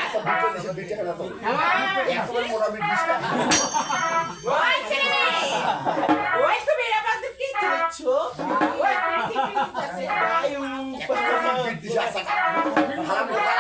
আচ্ছা বিটটা দেশে বিটটা খেলা তো একেবারে মোটা বিট দিস না ওই ছেলে ওই তুমি এবার কি করছো ওই কি করছে আয়ু বিট দিস আচ্ছা ভালো মোটা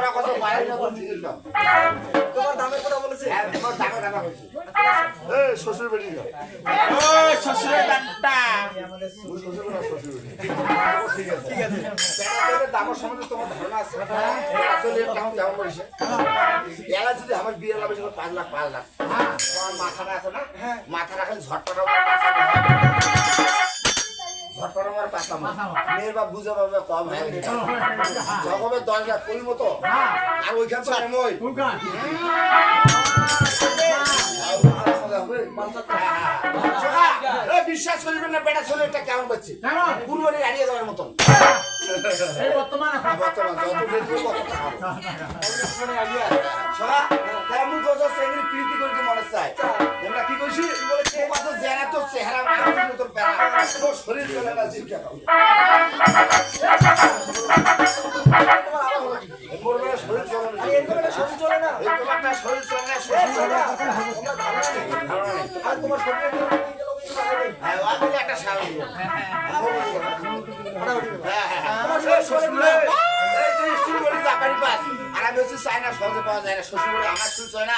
রাখা তোমার দামের কথা বলেছে তোমার দামের কথা বলেছে এই শ্বশুর বাড়ি যাও ওই শ্বশুরের বাড়িটা আমাদের শ্বশুর না শ্বশুর ঠিক আছে ঠিক আছে প্যারাদের দামের সম্বন্ধে তোমার ধারণা আছে আসলে কেমন কেমন করেছে এরা যদি আমার বিয়ে লাগবে 5 লাখ তোমার মাথাটা আছে না মাথাটা খালি ঝটপটা ঝটপটার পাঁচটা মেয়ের বাপ বুঝে পাবে কম হয় জগবে 10 লাখ কই মতো আর ওইখান তো এমই বিশ্বাস করিবেন না বেটা ছেলে এটা কেমন করছে কুরবানি হারিয়ে দেওয়ার মতন বর্তমান যত বেশি তেমন কথা সেগুলি প্রীতি করতে মনে চায় আমরা কি করছি কত জেরা তো চেহারা তোর শরীর চলে না জিজ্ঞা শরীর চলে না শরীর চলে না আর তোমার শরীরে একটা স্বাভাবিক জাপানি পাস আর আমি হচ্ছে চায়না সহজে পাওয়া যায় না শ্বশুর আমার শুরু হয় না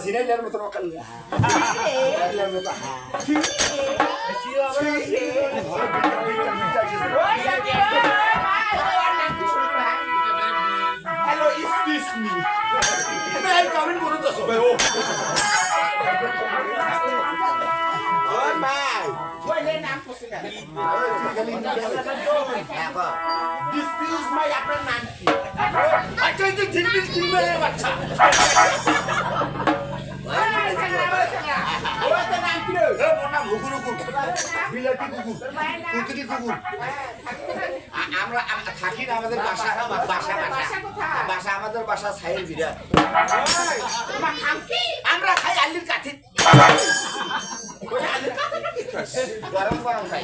জিরাইলার মতো Hello, is this me? Hey, come in, bolu taso. Oh my. Boy, le naam posila. This is my apna naam ki. Acha je din mere bachcha. আমরা থাকি না আমাদের বাসা আমাদের বাসা ছাইয়ের বিরাট আমরা খাই আলুর কাঠি গরম খাই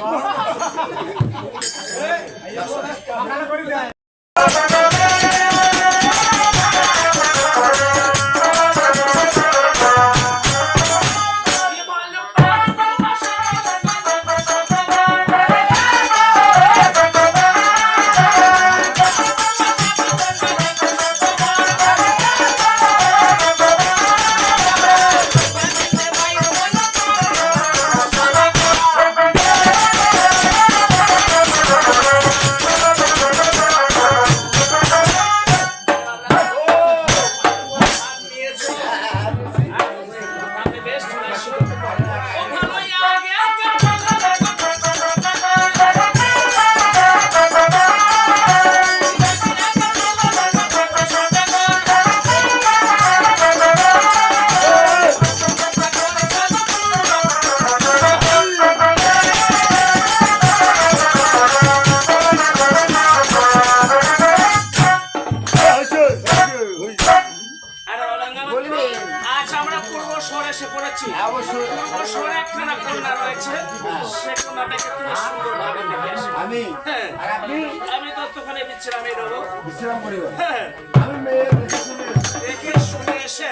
কথাটাকে তুমি সুন্দরভাবে লিখে এসো। আমি হ্যাঁ, আর আপনি আমি তো ওখানে বিশ্রামে রবো। বিশ্রাম করিব হ্যাঁ, আমি মেয়ে দেখে শুনে দেখে শুনে এসে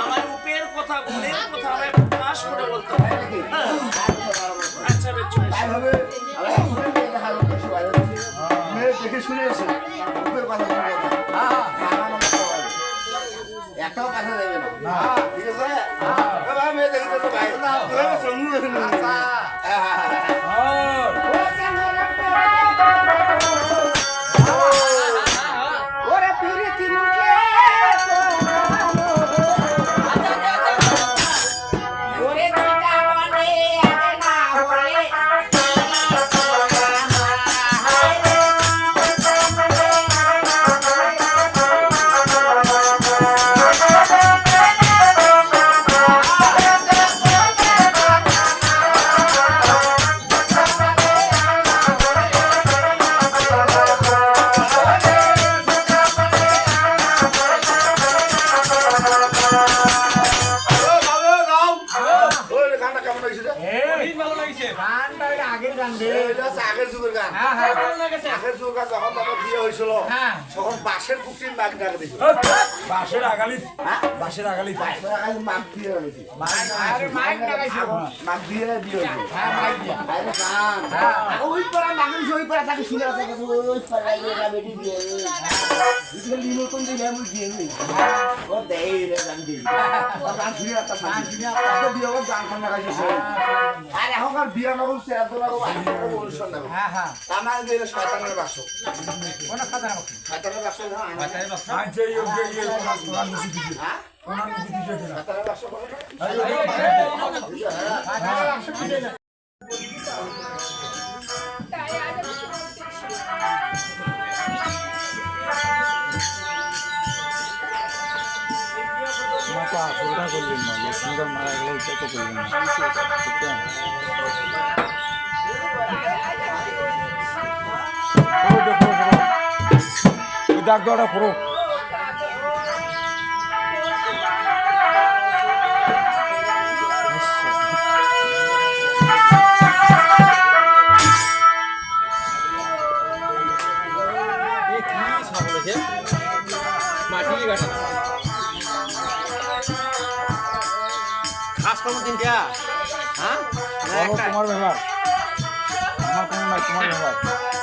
আমার উপের কথা গুণের কথা আমি প্রকাশ করে বলতে হবে। নাকি হ্যাঁ, আচ্ছা বেশ চলে তাই এসো। হবে আমি শুনে মেয়ে দেখা লোক বেশি বাইরে থেকে মেয়ে দেখে শুনে এসে উপরের কথা শুনে একটাও কথা দেবে না ঠিক আছে ভাই মেয়ে দেখে তো ভাই ওরে পিরিতি মুখে ওরে দুইটা মনে আগে না হলে গানটা কেমন হয়েছে আগের যুগের গান আগের যুগের গান যখন তাদের বিয়ে হয়েছিল তখন বাঁশের কুটির নাক ডাকে দেখি বাঁশের আগালি বাঁশের আগালি মাগ দিয়ে হয়েছে মাগ দিয়ে বিয়ে হয়েছে আরে গান ওই পাড়া নাগরিক ওই পাড়া তাকে শুনে আছে ওই পাড়া বেটি বিয়ে হয়েছে লিমতন দিলে আমি বিয়ে হয়েছে ও দেই রে গান দিই গান শুনে একটা গান শুনে একটা বিয়ে হবে গান খানা গাইছে আর এখনকার বিয়ে নগর চেয়ার দোলা অনুষ্ঠান নেব আমার দিলে শয়তানের বাক্স শয়তানের বাক্স না আনছে হ্যাঁ শয়তানের বাক্স বলে মাথা আসলটা করলেন না লক্ষ্মীকার মারা গেল ওইটা তো করলেন না ডাক দেওয়াটা করো তোমার ব্যাপার আমার কোনো নাই তোমার ব্যাপার